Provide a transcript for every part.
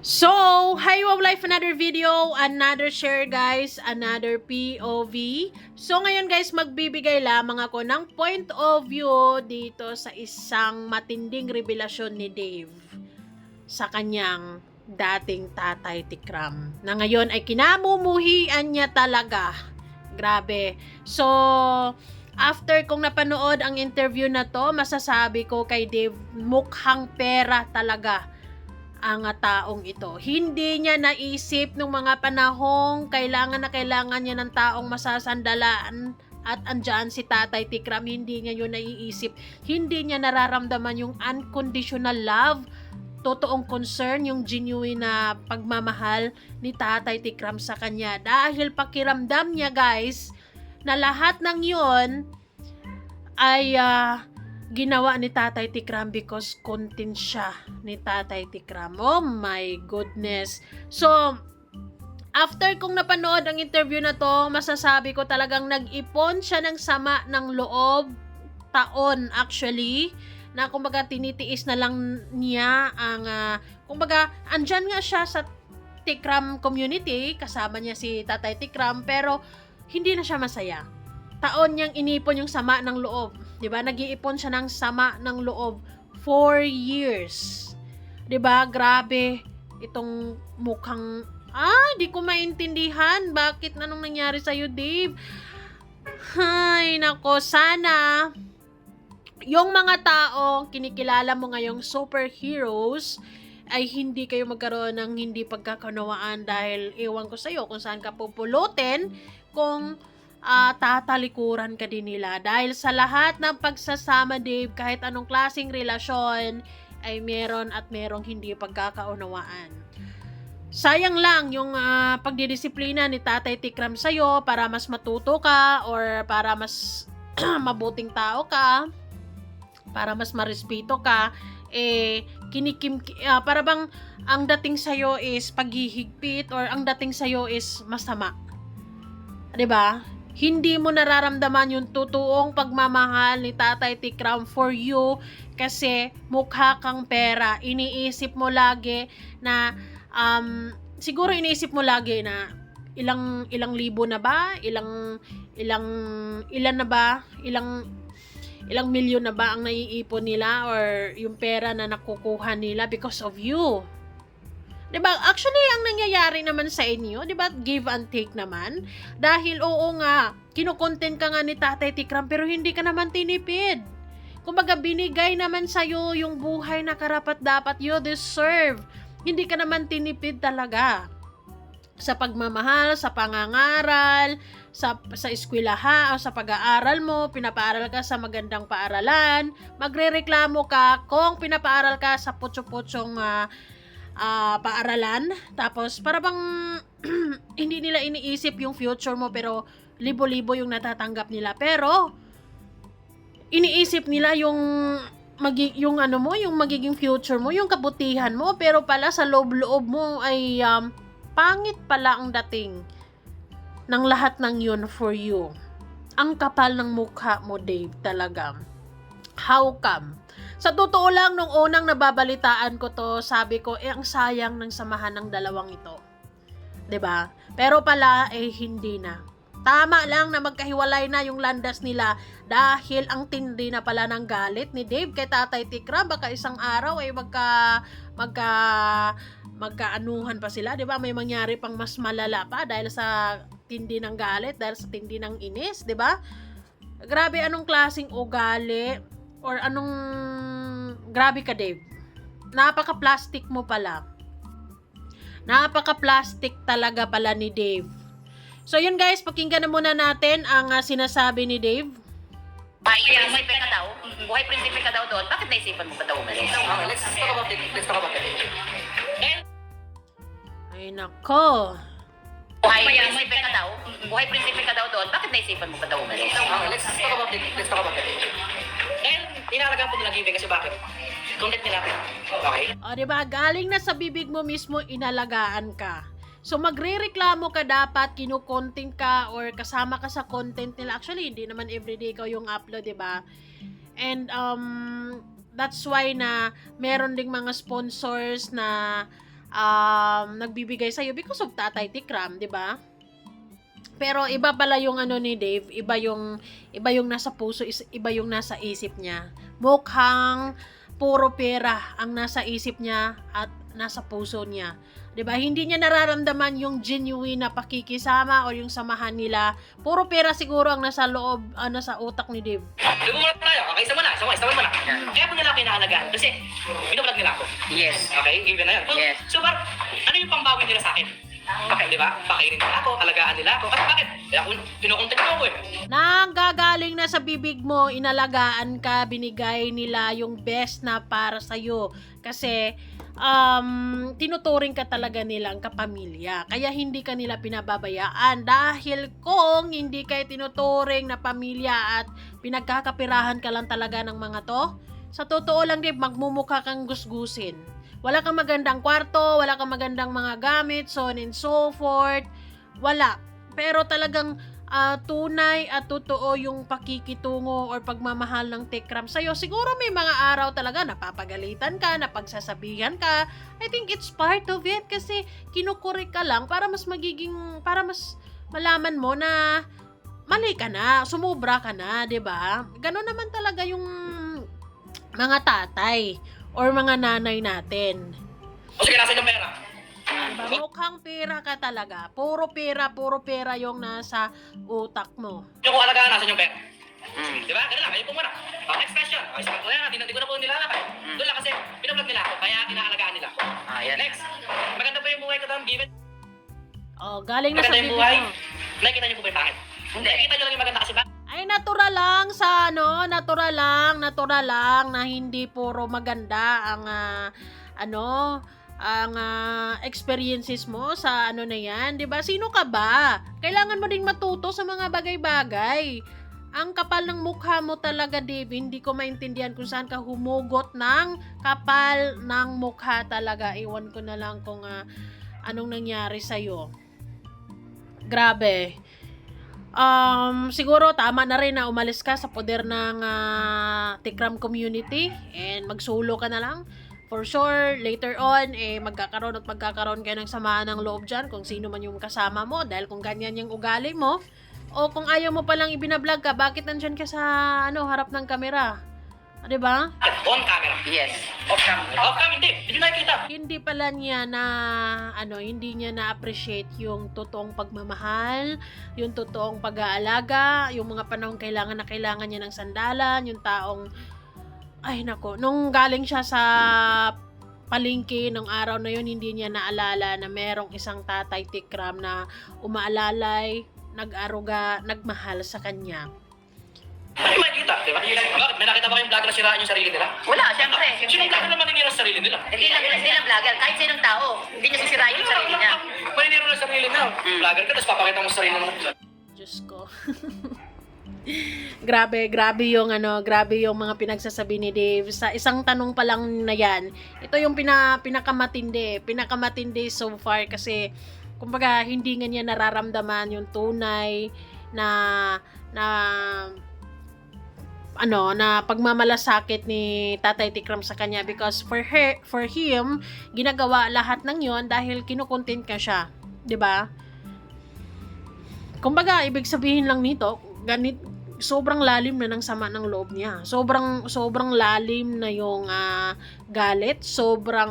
So, hi Wow Life, another video, another share guys, another POV. So ngayon guys, magbibigay lamang ako ng point of view dito sa isang matinding revelasyon ni Dave sa kanyang dating tatay Tikram, na ngayon ay kinamumuhian niya talaga. Grabe. So, after kong napanood ang interview na to, masasabi ko kay Dave, mukhang pera talaga ang taong ito. Hindi niya naisip nung mga panahong kailangan niya ng taong masasandalan at andyan si Tatay Tikram. Hindi niya yun naiisip. Hindi niya nararamdaman yung unconditional love, totoong concern, yung genuine na pagmamahal ni Tatay Tikram sa kanya. Dahil pakiramdam niya guys, na lahat ng yun ay ginawa ni Tatay Tikram because content siya ni Tatay Tikram. Oh my goodness. So, after kong napanood ang interview na to, masasabi ko talagang nag-ipon siya ng sama ng loob, taon actually, na kumbaga tinitiis na lang niya ang, kumbaga andyan nga siya sa Tikram community, kasama niya si Tatay Tikram, pero hindi na siya masaya. Taon niyang inipon yung sama ng loob. 'Di ba? Nag-iipon siya ng sama ng loob 4 years. 'Di ba? Grabe itong mukhang di ko maintindihan bakit anong nangyari sa iyo, Dave. Hay, nako, sana yung mga taong kinikilala mo ngayong superheroes ay hindi kayo magkaroon ng hindi pagkakunawaan, dahil ewan ko sa'yo kung saan ka pupulutin kung tatalikuran ka din nila. Dahil sa lahat ng pagsasama, Dave, kahit anong klaseng relasyon, ay meron at merong hindi pagkakaunawaan. Sayang lang yung pagdidisiplina ni Tatay Tikram sa'yo para mas matuto ka or para mas mabuting tao ka, para mas marespeto ka, para bang ang dating sa'yo is paghihigpit or ang dating sa'yo is masama. 'Di ba? Hindi mo nararamdaman yung totoong pagmamahal ni Tatay Tikram for you kasi mukha kang pera. Iniisip mo lagi na siguro iniisip mo lagi na ilang libo na ba? Ilan na ba? Ilang milyon na ba ang naiipon nila or yung pera na nakukuha nila because of you? 'Di ba? Actually, ang nangyayari naman sa inyo, 'di ba? Give and take naman. Dahil oo nga, kinukontent ka nga ni Tatay Tikram pero hindi ka naman tinipid. Kumbaga, binigay naman sa iyo yung buhay na karapat-dapat you deserve. Hindi ka naman tinipid talaga sa pagmamahal, sa pangangaral, sa eskwelahan o sa pag-aaral mo. Pinapaaral ka sa magandang paaralan. Magrereklamo ka kung pinapaaral ka sa putyo-putyong paaralan. Tapos para bang hindi nila iniisip yung future mo, pero libo-libo yung natatanggap nila. Pero iniisip nila yung yung magiging future mo, yung kabutihan mo, pero pala sa loob-loob mo ay pangit pala ang dating ng lahat ng yun for you. Ang kapal ng mukha mo, Dave, talaga. How come? Sa totoo lang, nung unang nababalitaan ko to, sabi ko, ang sayang ng samahan ng dalawang ito. 'Di ba? Pero pala, hindi na. Tama lang na magkahiwalay na yung landas nila dahil ang tindi na pala ng galit ni Dave kay Tatay Tikram. Baka isang araw ay magkaanuhan pa sila, 'di ba? May mangyari pang mas malala pa dahil sa tindi ng galit, dahil sa tindi ng inis, 'di ba? Grabe, anong klaseng ugali or grabe ka, Dave. Napaka-plastic mo pala. Napaka-plastic talaga pala ni Dave. So yun guys, pakinggan na muna natin ang sinasabi ni Dave. Buhay prinsipe ka daw. Buhay prinsipe ka daw doon. Bakit naisipan mo pa daw umalis? Okay, let's talk about it. Ay nako. Buhay prinsipe ka daw. Buhay prinsipe ka daw doon. Bakit naisipan mo pa daw umalis? Okay, let's talk about it. And inalagaan po nila Giveaway kasi bakit? Content nila. Okay? O diba, galing na sa bibig mo mismo, inalagaan ka. So magrereklamo ka dapat, kinukontent ka or kasama ka sa content nila. Actually, hindi naman everyday ikaw yung upload, diba? And that's why na meron ding mga sponsors na nagbibigay sa'yo because of Tatay Tikram, di ba? Pero iba pala yung ano ni Dave, iba yung nasa puso, iba yung nasa isip niya. Mukhang puro pera ang nasa isip niya at nasa puso niya. 'Di ba? Hindi niya nararamdaman yung genuine na pakikisama o yung samahan nila. Puro pera siguro ang nasa loob, nasa utak ni Dave. Lumulot tayo. Okay, isa mo na. Kaya mo nila ako inaalagaan. Kasi, binoblog nila ako. Yes. Okay, given na yan. Yes. So, ano yung pangbawi nila sa akin? Okay, di ba? Pakainin nila ako, alagaan nila ako. At bakit? Kaya pinukontent ko ako eh. Nanggagaling na sa bibig mo, inalagaan ka, binigay nila yung best na para sa'yo. Kasi, tinuturing ka talaga nilang kapamilya. Kaya hindi ka nila pinababayaan. Dahil kung hindi kayo tinuturing na pamilya at pinagkakapirahan ka lang talaga ng mga to, sa totoo lang, Dave, magmumukha kang gusgusin. Wala kang magandang kwarto, wala kang magandang mga gamit, so on and so forth. Wala. Pero talagang tunay at totoo yung pakikitungo or pagmamahal ng Tikram sa'yo. Siguro may mga araw talaga napapagalitan ka, napagsasabihan ka. I think it's part of it kasi kinukurik ka lang para mas malaman mo na mali ka na, sumubra ka na, 'di ba? Gano'n naman talaga yung mga tatay or mga nanay natin. O sige, nasa yung pera. Diba? Mukhang pera ka talaga. Puro pera yung nasa utak mo. Yung kung alagaan, nasa yung pera. Di ba? Ganun lang, kayo po muna. Next question. Okay, sabi ko yan, hindi ko na po nilalakay. Doon lang kasi, pinablog nila ako, kaya inaalagaan nila ako. Yan. Next, maganda po yung buhay ko doon, given. Galing na sa Maganda yung bibig buhay. mo. Nakikita niyo po ba yung pangit? Hindi. Nakikita niyo lang yung maganda kasi ba? Ay, natural lang na hindi puro maganda ang experiences mo sa ano na yan, 'di ba? Sino ka ba? Kailangan mo ding matuto sa mga bagay-bagay. Ang kapal ng mukha mo talaga, Dave. Hindi ko maintindihan kung saan ka humugot ng kapal ng mukha talaga. Iwan ko na lang kung anong nangyari sa'yo. Grabe. Siguro tama na rin na umalis ka sa poder ng Tikram community and magsulo ka na lang. For sure, later on, magkakaroon kayo ng samaan ng loob dyan kung sino man yung kasama mo dahil kung ganyan yung ugali mo o kung ayaw mo palang ibinablog ka, bakit nandyan ka sa harap ng kamera? Diba? On camera. Yes. Off cam. Off cam, hindi nakikita. Hindi pala niya hindi niya na-appreciate yung totoong pagmamahal, yung totoong pag-aalaga, yung mga panahong kailangan niya ng sandalan, yung taong, ay nako, nung galing siya sa palengke ng araw na yun, hindi niya naalala na merong isang Tatay Tikram na umaalalay, nag-aruga, nagmahal sa kanya. Ano yung makikita, di ba? Bakit? May nakita ba kayong vlogger na siraan yung sarili nila? Wala, syempre. Sinong vlogger naman nangyari sa sarili nila? Hindi lang vlogger. Kahit sinong tao, hindi niya sisirain yung sarili niya. Paniniro na sarili nila. Vlogger ka, tapos papakita mo sa sarili mo. Diyos ko. grabe yung mga pinagsasabi ni Dave. Sa isang tanong pa lang na yan, ito yung pinakamatindi so far kasi kumbaga hindi nga niya nararamdaman yung tunay na pagmamalasakit ni Tatay Tikram sa kanya because for him ginagawa lahat ng yon dahil kinukontent ka siya, 'di ba? Kumbaga ibig sabihin lang nito, sobrang lalim na ng sama ng loob niya. Sobrang lalim na yung galit, sobra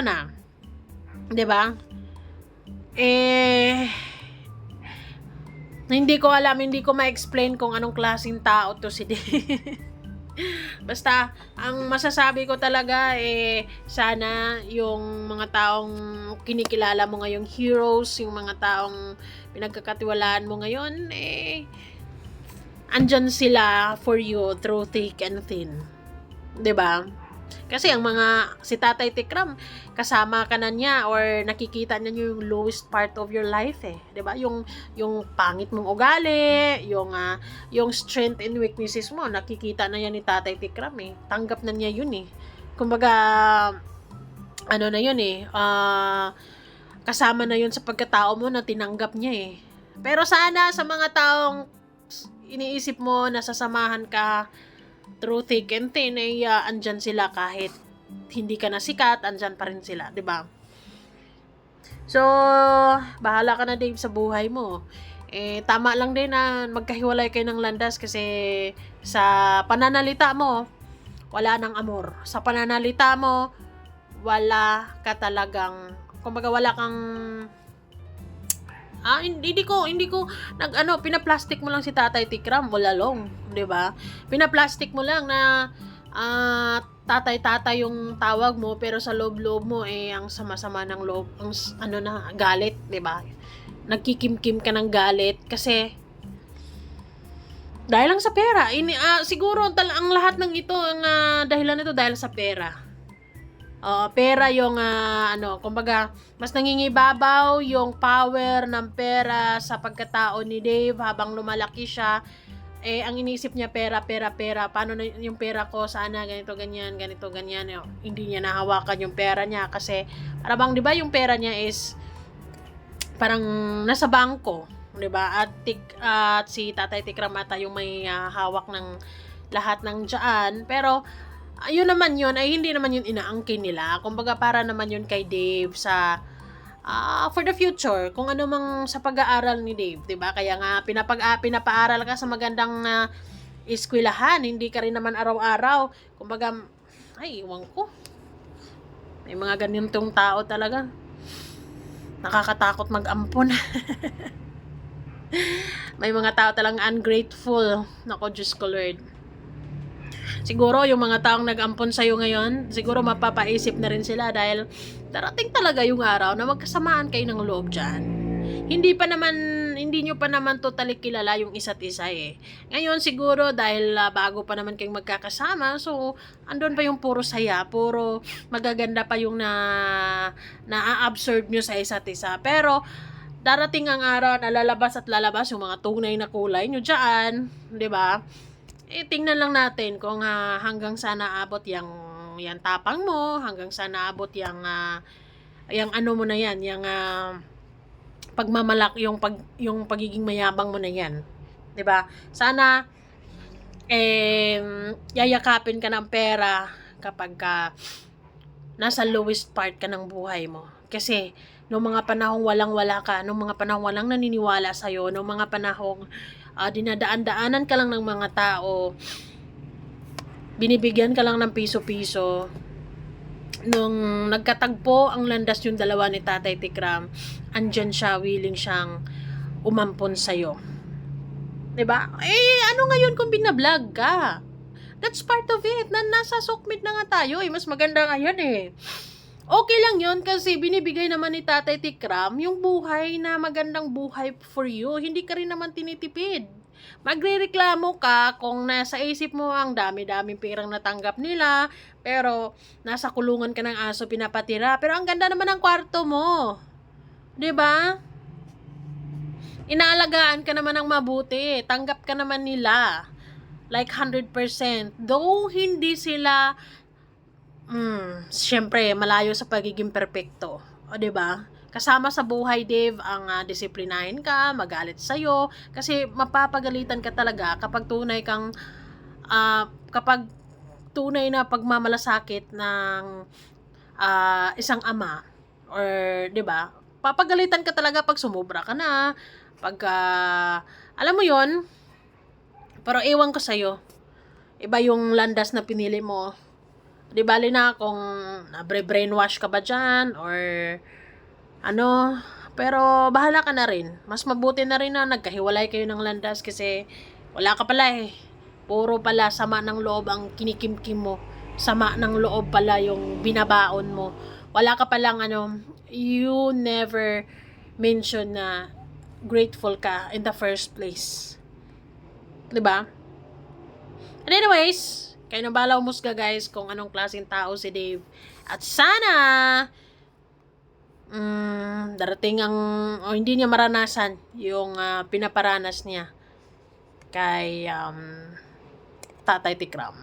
na. 'Di ba? Hindi ko ma-explain kung anong klaseng tao to si Dave. Basta, ang masasabi ko talaga sana yung mga taong kinikilala mo ngayong heroes, yung mga taong pinagkakatiwalaan mo ngayon, andyan sila for you through thick and thin. 'Di ba? Kasi si Tatay Tikram, kasama ka na niya or nakikita niya yung lowest part of your life 'di ba? Yung pangit mong ugali, yung strength and weaknesses mo, nakikita na yan ni Tatay Tikram Tanggap na niya yun Kumbaga na yun kasama na yun sa pagkatao mo na tinanggap niya Pero sana sa mga taong iniisip mo na sasamahan ka through thick and thin, andyan sila kahit hindi ka na sikat, andyan pa rin sila, 'di ba? So, bahala ka na Dave sa buhay mo. Tama lang din na magkahiwalay kayo ng landas kasi sa pananalita mo, wala nang amor. Sa pananalita mo, wala ka talagang, kumbaga wala kang, hindi ko pinaplastic mo lang si Tatay Tikram all along, 'di ba? Pinaplastic mo lang na tatay yung tawag mo, pero sa loob-loob mo ang sama-sama ng loob, ang galit, 'di ba? Nagkikimkim ka ng galit kasi dahil lang sa pera. Siguro ang lahat ng ito, ang dahilan nito dahil sa pera. Pera yung kumbaga mas nangingibabaw yung power ng pera sa pagkatao ni Dave habang lumalaki siya. Ang iniisip niya pera. Paano na yung pera ko? Sana ganito, ganyan. Hindi niya nahawakan yung pera niya kasi para bang 'di ba yung pera niya is parang nasa bangko, 'di ba? At si Tatay Tikram ata yung may hawak ng lahat ng diyan. Pero ayun naman yun, ay hindi naman yun inaangkin nila. Kumbaga para naman yun kay Dave sa for the future, kung ano mang sa pag-aaral ni Dave, 'di ba? Kaya nga pinapaaral ka sa magandang eskwelahan, hindi ka rin naman araw-araw. Kumbaga, iwan ko. May mga ganitong tao talaga. Nakakatakot mag-ampon. May mga tao talagang ungrateful. Nako, Diyos ko Lord. Siguro yung mga taong nag-ampon sa'yo ngayon, siguro mapapaisip na rin sila dahil darating talaga yung araw na magkasamaan kayo ng loob dyan. Hindi nyo pa naman totally kilala yung isa't isa eh. Ngayon siguro dahil bago pa naman kayong magkakasama, so andun pa yung puro saya, puro magaganda pa yung na-absorb nyo sa isa't isa. Pero darating ang araw na lalabas yung mga tunay na kulay nyo dyan, di ba? Tingnan lang natin kung hanggang sana abot yung tapang mo, hanggang sana abot yung ano mo na yan, yung pagmamalak, yung pagiging mayabang mo na yan. 'Di ba? Sana yayakapin ka ng pera kapag nasa lowest part ka ng buhay mo. Kasi nung mga panahong walang-wala ka, nung mga panahong walang naniniwala sa'yo, nung mga panahong dinadaan-daanan ka lang ng mga tao, binibigyan ka lang ng piso-piso, nung nagkatagpo ang landas yung dalawa ni Tatay Tikram, andyan siya, willing siyang umampon sa'yo. 'Di ba? Ano ngayon kung binablog ka? That's part of it. Nasa sukmit na nga tayo mas maganda ngayon Okay lang yun kasi binibigay naman ni Tatay Tikram yung buhay na magandang buhay for you. Hindi ka rin naman tinitipid. Magrereklamo ka kung nasa isip mo ang dami-daming perang natanggap nila, pero nasa kulungan ka ng aso pinapatira, pero ang ganda naman ng kwarto mo. 'Di ba? Inaalagaan ka naman ng mabuti, tanggap ka naman nila like 100%. Though hindi sila syempre malayo sa pagiging perpekto, o 'di ba? Kasama sa buhay, Dave, ang disiplinahin ka, magalit sa'yo, kasi mapapagalitan ka talaga kapag tunay na pagmamalasakit ng isang ama, or 'di ba? Papagalitan ka talaga pag sumobra ka na, pag alam mo 'yon. Pero ewan ko sa'yo, iba yung landas na pinili mo. Di bali na kung brainwash ka ba dyan or ano, pero bahala ka na rin. Mas mabuti na rin na nagkahiwalay kayo ng landas kasi wala ka pala puro pala sama ng loob ang kinikimkim mo, sama ng loob pala yung binabaon mo. Wala ka palang you never mention na grateful ka in the first place. 'Di ba? And anyways, kayo na bala umusga guys kung anong klaseng tao si Dave. At sana darating hindi niya maranasan yung pinaparanas niya kay Tatay Tikram.